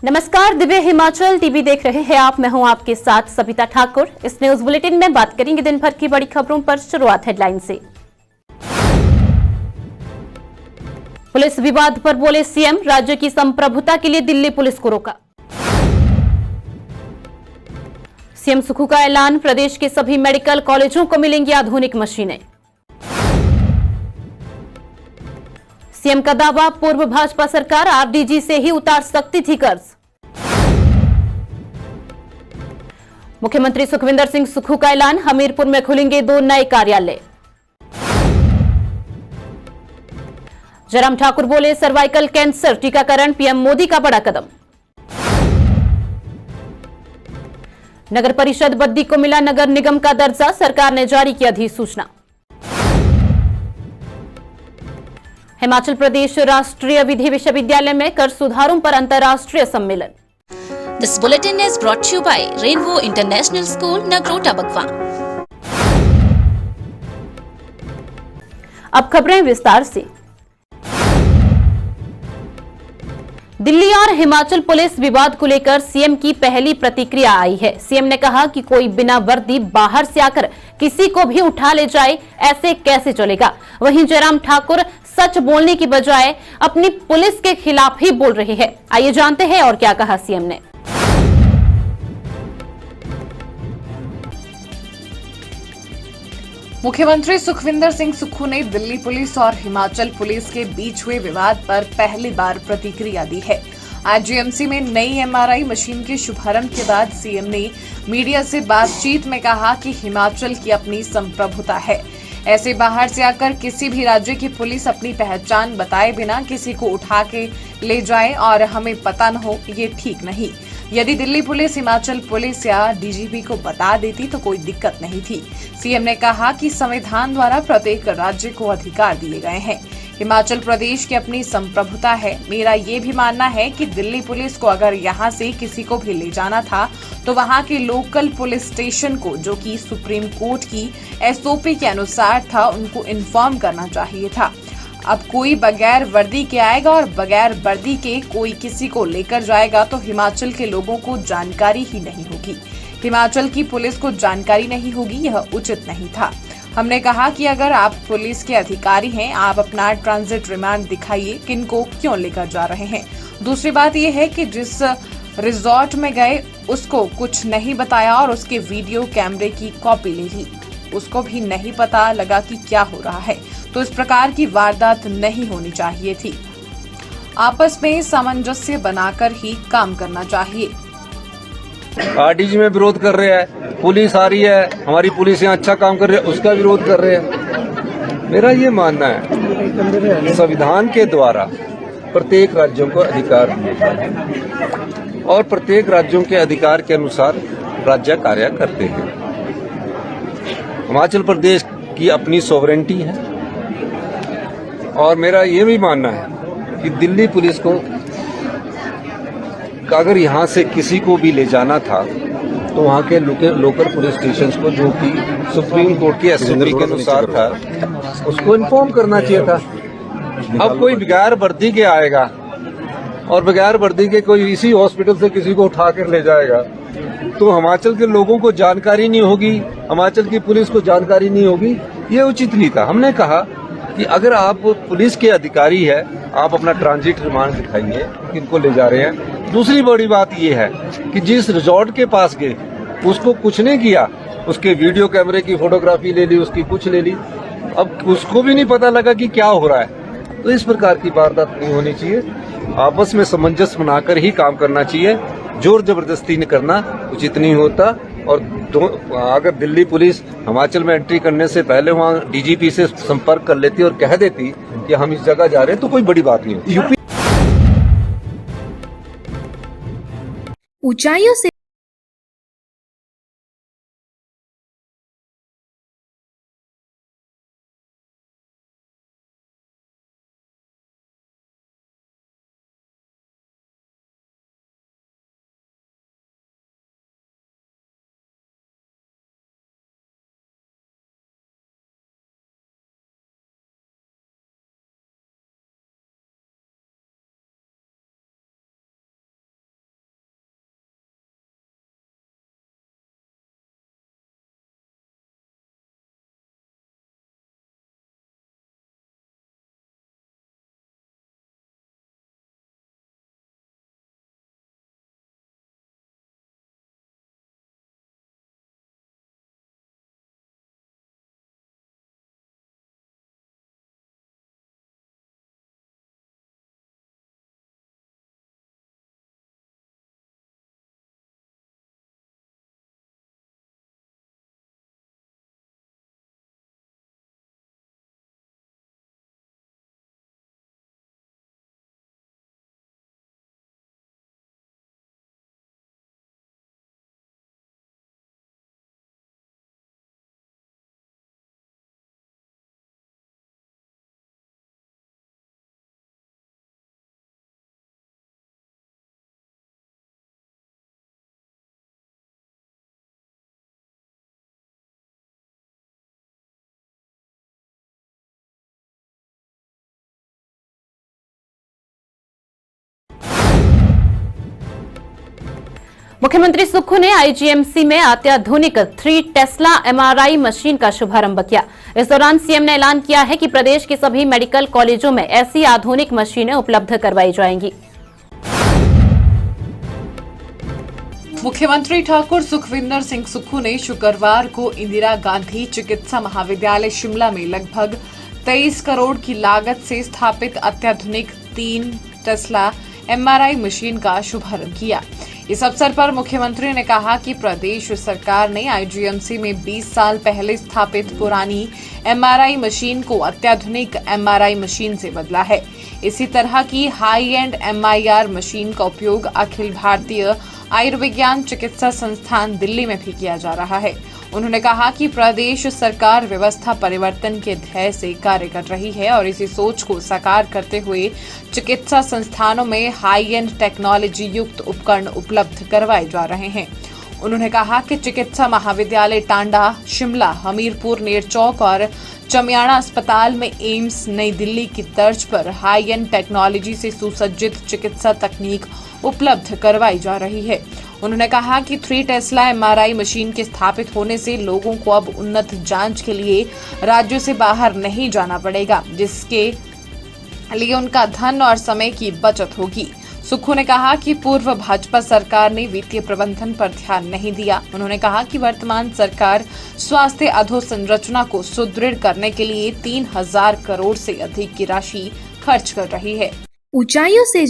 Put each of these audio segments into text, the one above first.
नमस्कार, दिव्य हिमाचल टीवी देख रहे हैं आप। मैं हूं आपके साथ सविता ठाकुर। इस न्यूज बुलेटिन में बात करेंगे दिन भर की बड़ी खबरों पर। शुरुआत हेडलाइन से। पुलिस विवाद पर बोले सीएम, राज्य की संप्रभुता के लिए दिल्ली पुलिस को रोका। सीएम सुक्खू का ऐलान, प्रदेश के सभी मेडिकल कॉलेजों को मिलेंगी आधुनिक मशीनें। सीएम का दावा, पूर्व भाजपा सरकार आरडीजी से ही उतार सकती थी कर्ज। मुख्यमंत्री सुखविंदर सिंह सुक्खू का ऐलान, हमीरपुर में खुलेंगे 2 नए कार्यालय। जयराम ठाकुर बोले, सर्वाइकल कैंसर टीकाकरण पीएम मोदी का बड़ा कदम। नगर परिषद बद्दी को मिला नगर निगम का दर्जा, सरकार ने जारी की अधिसूचना। हिमाचल प्रदेश राष्ट्रीय विधि विश्वविद्यालय में कर सुधारों पर अंतर्राष्ट्रीय सम्मेलन। This bulletin is brought to you by Rainbow International School, Nagrota Bagwa. अब खबरें विस्तार से। दिल्ली और हिमाचल पुलिस विवाद को लेकर सीएम की पहली प्रतिक्रिया आई है। सीएम ने कहा कि कोई बिना वर्दी बाहर से आकर किसी को भी उठा ले जाए, ऐसे कैसे चलेगा। वहीं जयराम ठाकुर सच बोलने की बजाय अपनी पुलिस के खिलाफ ही बोल रहे हैं। आइए जानते हैं और क्या कहा सीएम ने। मुख्यमंत्री सुखविंदर सिंह सुक्खू ने दिल्ली पुलिस और हिमाचल पुलिस के बीच हुए विवाद पर पहली बार प्रतिक्रिया दी है। आज जीएमसी में नई एमआरआई मशीन के शुभारंभ के बाद सीएम ने मीडिया से बातचीत में कहा कि हिमाचल की अपनी संप्रभुता है। ऐसे बाहर से आकर किसी भी राज्य की पुलिस अपनी पहचान बताए बिना किसी को उठा के ले जाए और हमें पता न हो, ये ठीक नहीं। यदि दिल्ली पुलिस हिमाचल पुलिस या डीजीपी को बता देती तो कोई दिक्कत नहीं थी। सीएम ने कहा कि संविधान द्वारा प्रत्येक राज्य को अधिकार दिए गए हैं। हिमाचल प्रदेश की अपनी संप्रभुता है। मेरा ये भी मानना है कि दिल्ली पुलिस को अगर यहाँ से किसी को भी ले जाना था तो वहाँ के लोकल पुलिस स्टेशन को, जो कि सुप्रीम कोर्ट की एसओपी के अनुसार था, उनको इन्फॉर्म करना चाहिए था। अब कोई बगैर वर्दी के आएगा और बगैर वर्दी के कोई किसी को लेकर जाएगा तो हिमाचल के लोगों को जानकारी ही नहीं होगी। हिमाचल की पुलिस को जानकारी नहीं होगी, यह उचित नहीं था। हमने कहा कि अगर आप पुलिस के अधिकारी हैं, आप अपना ट्रांजिट रिमांड दिखाइए, किनको क्यों लेकर जा रहे हैं। दूसरी बात यह है कि जिस रिजॉर्ट में गए उसको कुछ नहीं बताया और उसके वीडियो कैमरे की कॉपी ले ली। उसको भी नहीं पता लगा कि क्या हो रहा है। तो इस प्रकार की वारदात नहीं होनी चाहिए थी। आपस में सामंजस्य बनाकर ही काम करना चाहिए। आरडीजी में विरोध कर रहे हैं, पुलिस आ रही है, हमारी पुलिस यहाँ अच्छा काम कर रही है, उसका विरोध कर रहे हैं। मेरा ये मानना है, संविधान के द्वारा प्रत्येक राज्यों को अधिकार दिए गए हैं और प्रत्येक राज्यों के अधिकार के अनुसार राज्य कार्य करते हैं। हिमाचल प्रदेश की अपनी सॉवरेंटी है और मेरा ये भी मानना है कि दिल्ली पुलिस को अगर यहाँ से किसी को भी ले जाना था तो वहाँ के लोकल पुलिस स्टेशंस को, जो कि सुप्रीम कोर्ट की एसओपी के अनुसार था, उसको इन्फॉर्म करना चाहिए था। अब कोई बगैर वर्दी के आएगा और बगैर वर्दी के कोई इसी हॉस्पिटल से किसी को उठा कर ले जाएगा तो हिमाचल के लोगों को जानकारी नहीं होगी, हिमाचल की पुलिस को जानकारी नहीं होगी, ये उचित नहीं था। हमने कहा कि अगर आप पुलिस के अधिकारी है, आप अपना ट्रांजिट रिमांड दिखाइए, किनको ले जा रहे हैं। दूसरी बड़ी बात यह है कि जिस रिजॉर्ट के पास गए उसको कुछ नहीं किया, उसके वीडियो कैमरे की फोटोग्राफी ले ली, उसकी कुछ ले ली, अब उसको भी नहीं पता लगा कि क्या हो रहा है। तो इस प्रकार की वारदात नहीं होनी चाहिए। आपस में सामंजस्य बनाकर ही काम करना चाहिए। जोर जबरदस्ती नहीं करना उचित नहीं होता। और अगर दिल्ली पुलिस हिमाचल में एंट्री करने से पहले वहाँ डीजीपी से संपर्क कर लेती और कह देती कि हम इस जगह जा रहे हैं तो कोई बड़ी बात नहीं होती। ऊंचाइयों से मुख्यमंत्री सुक्खू ने आईजीएमसी में अत्याधुनिक 3 टेस्ला एमआरआई मशीन का शुभारंभ किया। इस दौरान सीएम ने ऐलान किया है कि प्रदेश के सभी मेडिकल कॉलेजों में ऐसी आधुनिक मशीनें उपलब्ध करवाई जाएंगी। मुख्यमंत्री ठाकुर सुखविंदर सिंह सुक्खू ने शुक्रवार को इंदिरा गांधी चिकित्सा महाविद्यालय शिमला में लगभग 23 करोड़ की लागत से स्थापित अत्याधुनिक 3 टेस्ला एमआरआई मशीन का शुभारंभ किया। इस अवसर पर मुख्यमंत्री ने कहा कि प्रदेश सरकार ने आईजीएमसी में 20 साल पहले स्थापित पुरानी एमआरआई मशीन को अत्याधुनिक एमआरआई मशीन से बदला है। इसी तरह की हाई एंड एमआईआर मशीन का उपयोग अखिल भारतीय आयुर्विज्ञान चिकित्सा संस्थान दिल्ली में भी किया जा रहा है। उन्होंने कहा कि प्रदेश सरकार व्यवस्था परिवर्तन के ध्येय से कार्य कर रही है और इसी सोच को साकार करते हुए चिकित्सा संस्थानों में हाई एंड टेक्नोलॉजी युक्त उपकरण उपलब्ध करवाए जा रहे हैं। उन्होंने कहा कि चिकित्सा महाविद्यालय टांडा, शिमला, हमीरपुर, नेरचौक और चमियाड़ा अस्पताल में एम्स नई दिल्ली की तर्ज पर हाई एंड टेक्नोलॉजी से सुसज्जित चिकित्सा तकनीक उपलब्ध करवाई जा रही है। उन्होंने कहा कि 3 टेस्ला एमआरआई मशीन के स्थापित होने से लोगों को अब उन्नत जांच के लिए राज्यों से बाहर नहीं जाना पड़ेगा, जिसके लिए उनका धन और समय की बचत होगी। सुक्खू ने कहा कि पूर्व भाजपा सरकार ने वित्तीय प्रबंधन पर ध्यान नहीं दिया। उन्होंने कहा कि वर्तमान सरकार स्वास्थ्य अधोसंरचना को सुदृढ़ करने के लिए 3000 करोड़ से अधिक की राशि खर्च कर रही है। ऊंचाइयों से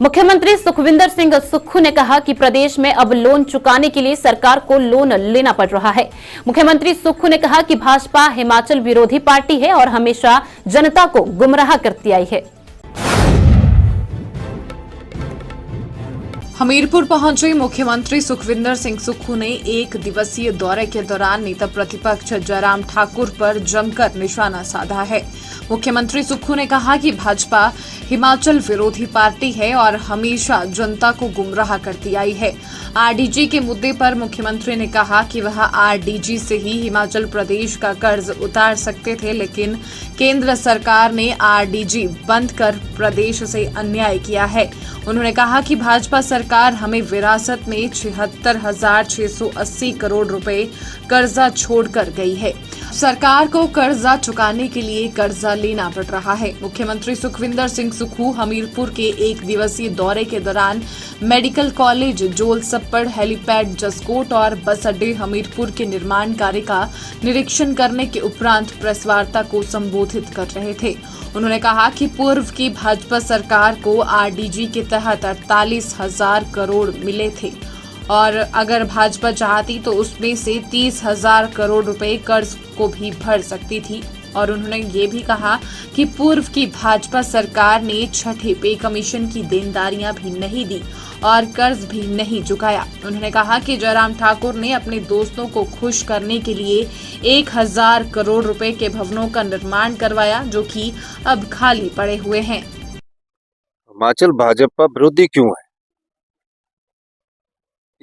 मुख्यमंत्री सुखविंदर सिंह सुक्खू ने कहा कि प्रदेश में अब लोन चुकाने के लिए सरकार को लोन लेना पड़ रहा है। मुख्यमंत्री सुक्खू ने कहा कि भाजपा हिमाचल विरोधी पार्टी है और हमेशा जनता को गुमराह करती आई है। हमीरपुर पहुंचे मुख्यमंत्री सुखविंदर सिंह सुक्खू ने 1 दिवसीय दौरे के दौरान नेता प्रतिपक्ष जयराम ठाकुर पर जमकर निशाना साधा है। मुख्यमंत्री सुक्खू ने कहा कि भाजपा हिमाचल विरोधी पार्टी है और हमेशा जनता को गुमराह करती आई है। आरडीजी के मुद्दे पर मुख्यमंत्री ने कहा कि वह आरडीजी से ही हिमाचल प्रदेश का कर्ज उतार सकते थे, लेकिन केंद्र सरकार ने आरडीजी बंद कर प्रदेश से अन्याय किया है। उन्होंने कहा कि भाजपा सरकार हमें विरासत में 76,680 करोड़ रुपए कर्जा छोड़कर गई है। सरकार को कर्जा चुकाने के लिए कर्जा लेना पड़ रहा है। मुख्यमंत्री सुखविंदर सिंह सुक्खू हमीरपुर के 1 दिवसीय दौरे के दौरान मेडिकल कॉलेज जोलसप्पड़, हेलीपैड जसकोट और बस अड्डे हमीरपुर के निर्माण कार्य का निरीक्षण करने के उपरांत प्रेस वार्ता को संबोधित कर रहे थे। उन्होंने कहा कि पूर्व की भाजपा सरकार को आरडीजी के तहत 48,000 करोड़ मिले थे और अगर भाजपा चाहती तो उसमें से 30,000 करोड़ रुपए कर्ज को भी भर सकती थी। और उन्होंने ये भी कहा कि पूर्व की भाजपा सरकार ने छठे पे कमीशन की देनदारियां भी नहीं दी और कर्ज भी नहीं चुकाया। उन्होंने कहा कि जयराम ठाकुर ने अपने दोस्तों को खुश करने के लिए 1000 करोड़ रुपए के भवनों का निर्माण करवाया, जो कि अब खाली पड़े हुए हैं। हिमाचल भाजपा विरोधी क्यों है,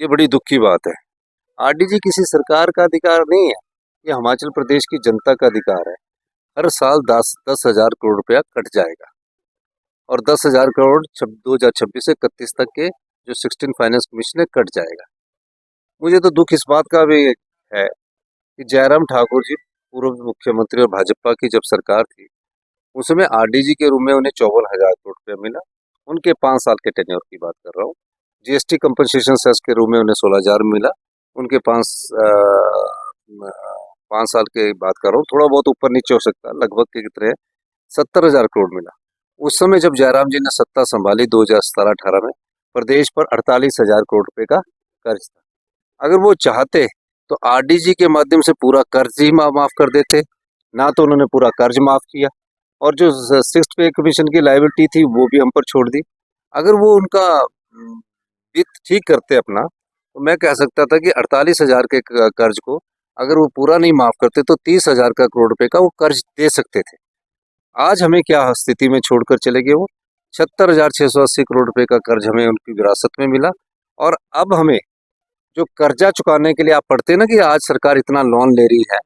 ये बड़ी दुख की बात है। आरडीजी किसी सरकार का अधिकार नहीं है, ये हिमाचल प्रदेश की जनता का अधिकार है। हर साल 10,000 करोड़ रुपया कट जाएगा और 10,000 करोड़ 2026 से 31 तक के जो 16 फाइनेंस कमीशन है कट जाएगा। मुझे तो दुख इस बात का भी है कि जयराम ठाकुर जी पूर्व मुख्यमंत्री और भाजपा की जब सरकार थी, उसमें आरडीजी के रूप में उन्हें 54,000 करोड़ रुपया मिला। उनके 5 साल के टेन्योर की बात कर रहा हूँ। जीएसटी कंपनसेशन सेस के रूप में उन्हें 16,000 मिला। उनके 5 साल के बात कर रहा हूँ, थोड़ा बहुत ऊपर नीचे हो सकता है, लगभग के कितने 70,000 करोड़ मिला। उस समय जब जयराम जी ने सत्ता संभाली 2017-18 में, प्रदेश पर 48,000 करोड़ रुपए का कर्ज था। अगर वो चाहते तो आरडीजी के माध्यम से पूरा कर्ज ही माफ कर देते, ना तो उन्होंने पूरा कर्ज माफ किया और जो 6th पे कमीशन की लायबिलिटी थी वो भी हम पर छोड़ दी। अगर वो उनका वित्त ठीक करते अपना, तो मैं कह सकता था कि 48,000 के कर्ज को अगर वो पूरा नहीं माफ करते तो 30,000 का करोड़ रुपए का वो कर्ज दे सकते थे। आज हमें क्या स्थिति में छोड़कर चले गए वो 76,680 करोड़ रुपए का कर्ज हमें उनकी विरासत में मिला। और अब हमें जो कर्जा चुकाने के लिए आप पढ़ते हैं ना कि आज सरकार इतना लोन ले रही है,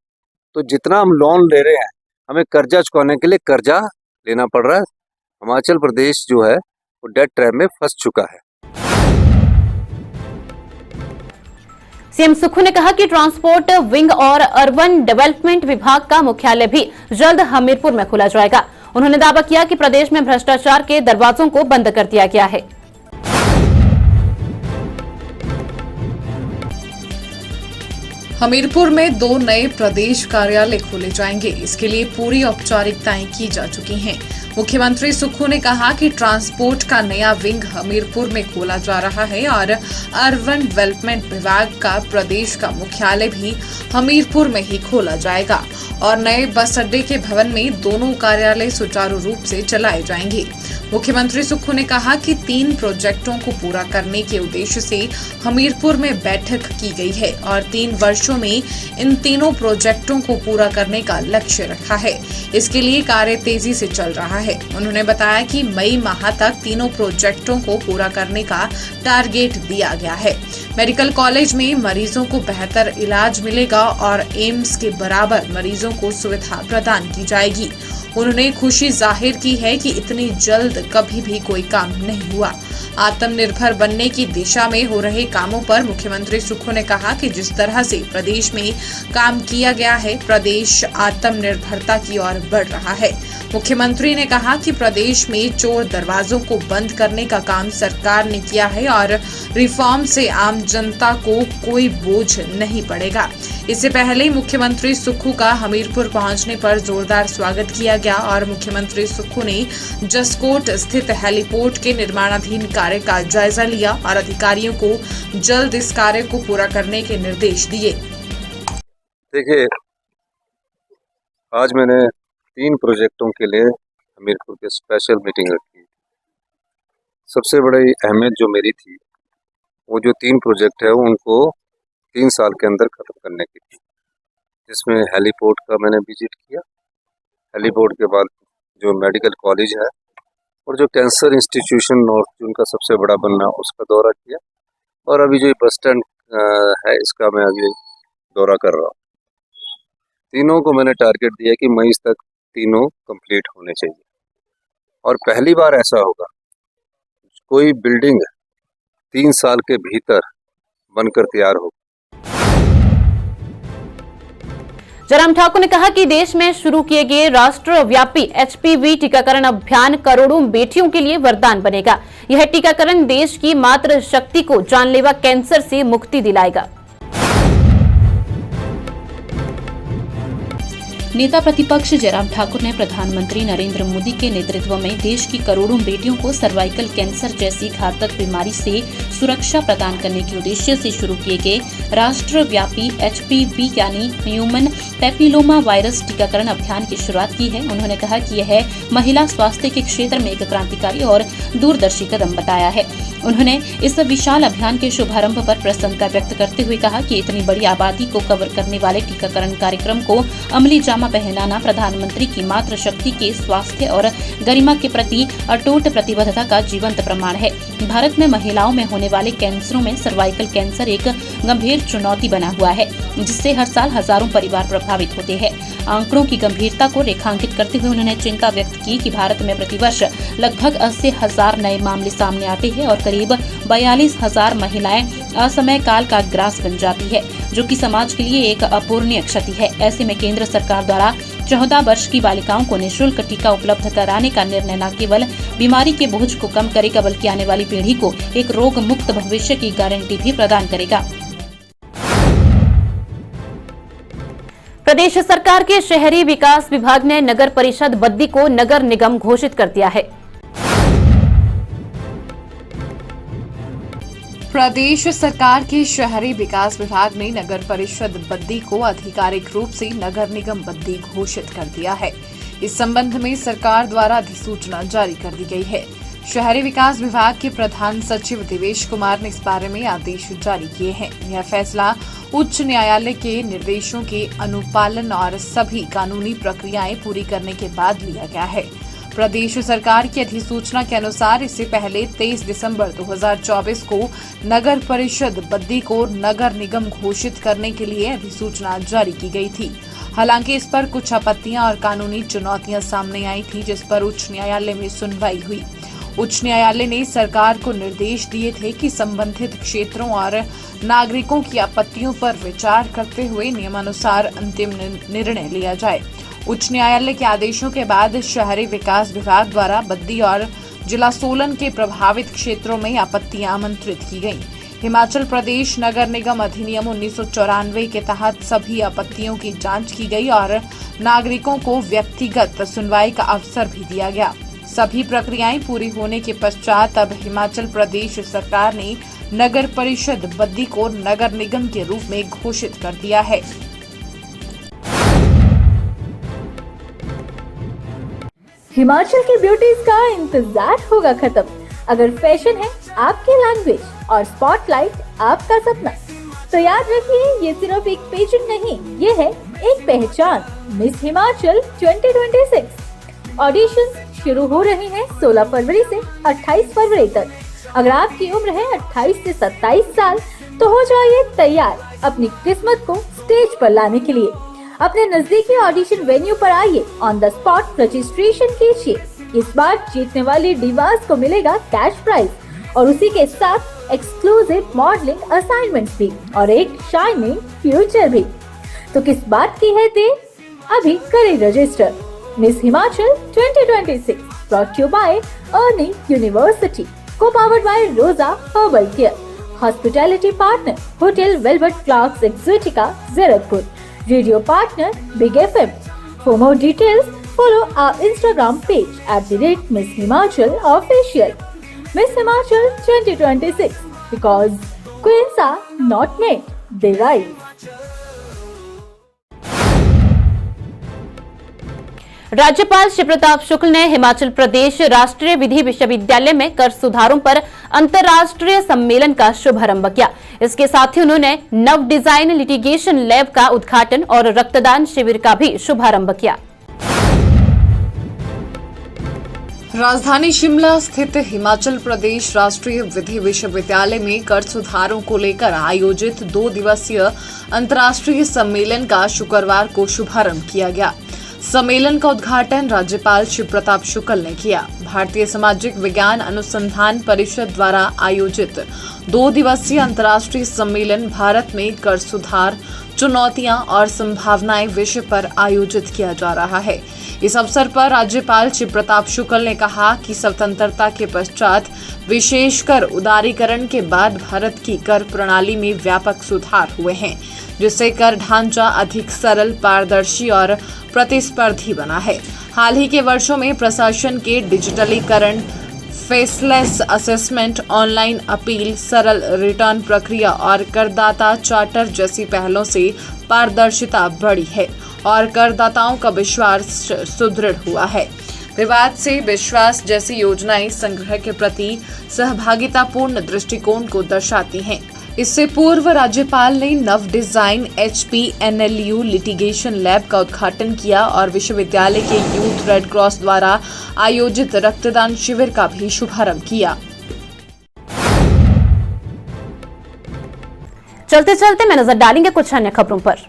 तो जितना हम लोन ले रहे हैं हमें कर्जा चुकाने के लिए कर्जा लेना पड़ रहा है। हिमाचल प्रदेश जो है वो डेट ट्रैप में फंस चुका है। सीएम सुक्खू ने कहा कि ट्रांसपोर्ट विंग और अर्बन डेवलपमेंट विभाग का मुख्यालय भी जल्द हमीरपुर में खोला जाएगा। उन्होंने दावा किया कि प्रदेश में भ्रष्टाचार के दरवाजों को बंद कर दिया गया है। हमीरपुर में 2 नए प्रदेश कार्यालय खोले जाएंगे। इसके लिए पूरी औपचारिकताएं की जा चुकी हैं। मुख्यमंत्री सुक्खू ने कहा कि ट्रांसपोर्ट का नया विंग हमीरपुर में खोला जा रहा है और अर्बन डेवलपमेंट विभाग का प्रदेश का मुख्यालय भी हमीरपुर में ही खोला जाएगा और नए बस अड्डे के भवन में दोनों कार्यालय सुचारू रूप से चलाए जाएंगे। मुख्यमंत्री सुक्खू ने कहा कि 3 प्रोजेक्टों को पूरा करने के उद्देश्य से हमीरपुर में बैठक की गई है और 3 वर्षों में इन तीनों प्रोजेक्टों को पूरा करने का लक्ष्य रखा है। इसके लिए कार्य तेजी से चल रहा है। उन्होंने बताया कि मई माह तक तीनों प्रोजेक्टों को पूरा करने का टारगेट दिया गया है। मेडिकल कॉलेज में मरीजों को बेहतर इलाज मिलेगा और एम्स के बराबर मरीजों को सुविधा प्रदान की जाएगी। उन्होंने खुशी जाहिर की है कि इतनी जल्द कभी भी कोई काम नहीं हुआ। आत्मनिर्भर बनने की दिशा में हो रहे कामों पर मुख्यमंत्री सुक्खू ने कहा कि जिस तरह से प्रदेश में काम किया गया है, प्रदेश आत्मनिर्भरता की ओर बढ़ रहा है। मुख्यमंत्री ने कहा कि प्रदेश में चोर दरवाजों को बंद करने का काम सरकार ने किया है और रिफॉर्म से आम जनता को कोई बोझ नहीं पड़ेगा। इससे पहले मुख्यमंत्री सुक्खू का हमीरपुर पहुंचने पर जोरदार स्वागत किया गया और मुख्यमंत्री सुक्खू ने जसकोट स्थित हेलीपोर्ट के निर्माणाधीन कार्य का जायजा लिया और अधिकारियों को जल्द इस कार्य को पूरा करने के निर्देश दिए। देखिए, आज मैंने 3 प्रोजेक्टों के लिए हमीरपुर के स्पेशल मीटिंग रखी। सबसे बड़ी अहमियत जो मेरी थी, वो जो 3 प्रोजेक्ट है उनको 3 साल के अंदर खत्म करने की थी, जिसमें हेलीपोर्ट का मैंने विजिट किया। हेलीपोर्ट के बाद जो मेडिकल कॉलेज है और जो कैंसर इंस्टीट्यूशन नॉर्थ जून का सबसे बड़ा बनना, उसका दौरा किया। और अभी जो बस स्टैंड है इसका मैं अभी दौरा कर रहा हूँ। तीनों को मैंने टारगेट दिया कि मई तक तीनों कंप्लीट होने चाहिए। और पहली बार ऐसा होगा कोई बिल्डिंग 3 साल के भीतर बनकर तैयार हो। जयराम ठाकुर ने कहा कि देश में शुरू किए गए राष्ट्रव्यापी एचपीवी टीकाकरण अभियान करोड़ों बेटियों के लिए वरदान बनेगा। यह टीकाकरण देश की मातृ शक्ति को जानलेवा कैंसर से मुक्ति दिलाएगा। नेता प्रतिपक्ष जयराम ठाकुर ने प्रधानमंत्री नरेंद्र मोदी के नेतृत्व में देश की करोड़ों बेटियों को सर्वाइकल कैंसर जैसी घातक बीमारी से सुरक्षा प्रदान करने के उद्देश्य से शुरू किए गए राष्ट्रव्यापी HPV यानी ह्यूमन पैपिलोमा वायरस टीकाकरण अभियान की शुरुआत की है। उन्होंने कहा कि यह महिला स्वास्थ्य के क्षेत्र में एक क्रांतिकारी और दूरदर्शी कदम बताया है। उन्होंने इस विशाल अभियान के शुभारंभ पर प्रसन्नता व्यक्त करते हुए कहा कि इतनी बड़ी आबादी को कवर करने वाले टीकाकरण कार्यक्रम को अमली जामा पहनाना प्रधानमंत्री की मातृशक्ति के स्वास्थ्य और गरिमा के प्रति अटूट प्रतिबद्धता का जीवंत प्रमाण है। भारत में महिलाओं में होने वाले कैंसरों में सर्वाइकल कैंसर एक गंभीर चुनौती बना हुआ है, जिससे हर साल हजारों परिवार प्रभावित होते हैं। आंकड़ों की गंभीरता को रेखांकित करते हुए उन्होंने चिंता व्यक्त की कि भारत में प्रतिवर्ष लगभग 80,000 नए मामले सामने आते हैं और करीब 42,000 महिलाएं असमय काल का ग्रास बन जाती है, जो कि समाज के लिए एक अपूरणीय क्षति है। ऐसे में केंद्र सरकार द्वारा 14 वर्ष की बालिकाओं को निःशुल्क टीका उपलब्ध कराने का निर्णय न केवल बीमारी के बोझ को कम करेगा, बल्कि आने वाली पीढ़ी को एक रोग मुक्त भविष्य की गारंटी भी प्रदान करेगा। प्रदेश सरकार के शहरी विकास विभाग ने नगर परिषद बद्दी को नगर निगम घोषित कर दिया है। प्रदेश सरकार के शहरी विकास विभाग ने नगर परिषद बद्दी को आधिकारिक रूप से नगर निगम बद्दी घोषित कर दिया है। इस संबंध में सरकार द्वारा अधिसूचना जारी कर दी गई है। शहरी विकास विभाग के प्रधान सचिव देवेश कुमार ने इस बारे में आदेश जारी किए हैं। यह फैसला उच्च न्यायालय के निर्देशों के अनुपालन और सभी कानूनी प्रक्रियाएं पूरी करने के बाद लिया गया है। प्रदेश सरकार की अधिसूचना के अनुसार इससे पहले 23 दिसंबर 2024 को नगर परिषद बद्दी को नगर निगम घोषित करने के लिए अधिसूचना जारी की गई थी। हालांकि इस पर कुछ आपत्तियां और कानूनी चुनौतियां सामने आई थी, जिस पर उच्च न्यायालय में सुनवाई हुई। उच्च न्यायालय ने सरकार को निर्देश दिए थे कि संबंधित क्षेत्रों और नागरिकों की आपत्तियों पर विचार करते हुए नियमानुसार अंतिम निर्णय लिया जाए। उच्च न्यायालय के आदेशों के बाद शहरी विकास विभाग द्वारा बद्दी और जिला सोलन के प्रभावित क्षेत्रों में आपत्तियां आमंत्रित की गईं। हिमाचल प्रदेश नगर निगम अधिनियम 1994 के तहत सभी आपत्तियों की जांच की गई और नागरिकों को व्यक्तिगत सुनवाई का अवसर भी दिया गया। सभी प्रक्रियाएं पूरी होने के पश्चात अब हिमाचल प्रदेश सरकार ने नगर परिषद बद्दी को नगर निगम के रूप में घोषित कर दिया है। हिमाचल की ब्यूटीज का इंतजार होगा खत्म। अगर फैशन है आपकी लैंग्वेज और स्पॉटलाइट आपका सपना, तो याद रखिए ये सिर्फ एक पेजेंट नहीं, ये है एक पहचान। मिस हिमाचल 2026 ऑडिशंस शुरू हो रहे हैं 16 फरवरी से 28 फरवरी तक। अगर आपकी उम्र है 28 से 27 साल तो हो जाइए तैयार अपनी किस्मत को स्टेज पर लाने के लिए। अपने नजदीकी ऑडिशन वेन्यू पर आइए, ऑन द स्पॉट रजिस्ट्रेशन कीजिए। इस बार जीतने वाली डिवास को मिलेगा कैश प्राइज और उसी के साथ एक्सक्लूसिव मॉडलिंग असाइनमेंट्स भी और एक शाइनिंग फ्यूचर भी। तो किस बात की है देर, अभी करें register. Miss Himachal 2026 brought to you by Earning University, co-powered by Rosa Herbal Care, hospitality partner Hotel Velvet Clarks Exotica, Zirakpur, radio partner Big FM. For more details, follow our Instagram page @Miss Himachal Official. Miss Himachal 2026, because queens are not made, they rise. राज्यपाल शिव प्रताप शुक्ल ने हिमाचल प्रदेश राष्ट्रीय विधि विश्वविद्यालय में कर सुधारों पर अंतर्राष्ट्रीय सम्मेलन का शुभारंभ किया। इसके साथ ही उन्होंने नव डिजाइन लिटिगेशन लैब का उद्घाटन और रक्तदान शिविर का भी शुभारंभ किया। राजधानी शिमला स्थित हिमाचल प्रदेश राष्ट्रीय विधि विश्वविद्यालय में कर सुधारों को लेकर आयोजित 2 दिवसीय अंतर्राष्ट्रीय सम्मेलन का शुक्रवार को शुभारंभ किया गया। सम्मेलन का उद्घाटन राज्यपाल शिव प्रताप शुक्ल ने किया। भारतीय सामाजिक विज्ञान अनुसंधान परिषद द्वारा आयोजित 2 दिवसीय अंतर्राष्ट्रीय सम्मेलन भारत में कर सुधार, चुनौतियां और संभावनाएं विषय पर आयोजित किया जा रहा है। इस अवसर पर राज्यपाल शिव प्रताप शुक्ल ने कहा कि स्वतंत्रता के पश्चात विशेषकर उदारीकरण के बाद भारत की कर प्रणाली में व्यापक सुधार हुए हैं, जिससे कर ढांचा अधिक सरल, पारदर्शी और प्रतिस्पर्धी बना है। हाल ही के वर्षों में प्रशासन के डिजिटलीकरण, फेसलेस असेसमेंट, ऑनलाइन अपील, सरल रिटर्न प्रक्रिया और करदाता चार्टर जैसी पहलों से पारदर्शिता बढ़ी है और करदाताओं का विश्वास सुदृढ़ हुआ है। विवाद से विश्वास जैसी योजनाएं संग्रह के प्रति सहभागितापूर्ण दृष्टिकोण को दर्शाती हैं। इससे पूर्व राज्यपाल ने नव डिजाइन HPNLU लिटिगेशन लैब का उद्घाटन किया और विश्वविद्यालय के यूथ रेड क्रॉस द्वारा आयोजित रक्तदान शिविर का भी शुभारंभ किया। चलते चलते मैं नजर डालेंगे कुछ अन्य खबरों पर।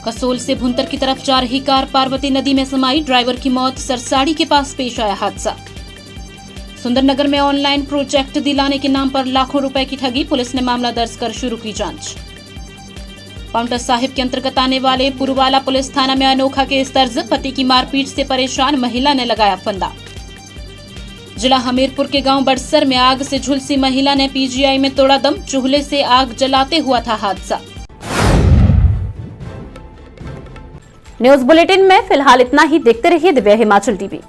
कसोल से भुंतर की तरफ जा रही कार पार्वती नदी में समाई, ड्राइवर की मौत। सरसाड़ी के पास पेश आया हादसा। सुंदरनगर में ऑनलाइन प्रोजेक्ट दिलाने के नाम पर लाखों रुपए की ठगी, पुलिस ने मामला दर्ज कर शुरू की जांच। पाउंटा साहिब के अंतर्गत आने वाले पुरवाला पुलिस थाना में अनोखा केस दर्ज, पति की मारपीट से परेशान महिला ने लगाया फंदा। जिला हमीरपुर के गांव बड़सर में आग से झुलसी महिला ने PGI में तोड़ा दम, चूल्हे से आग जलाते हुआ था हादसा। न्यूज बुलेटिन में फिलहाल इतना ही। देखते रहिए दिव्य हिमाचल टीवी।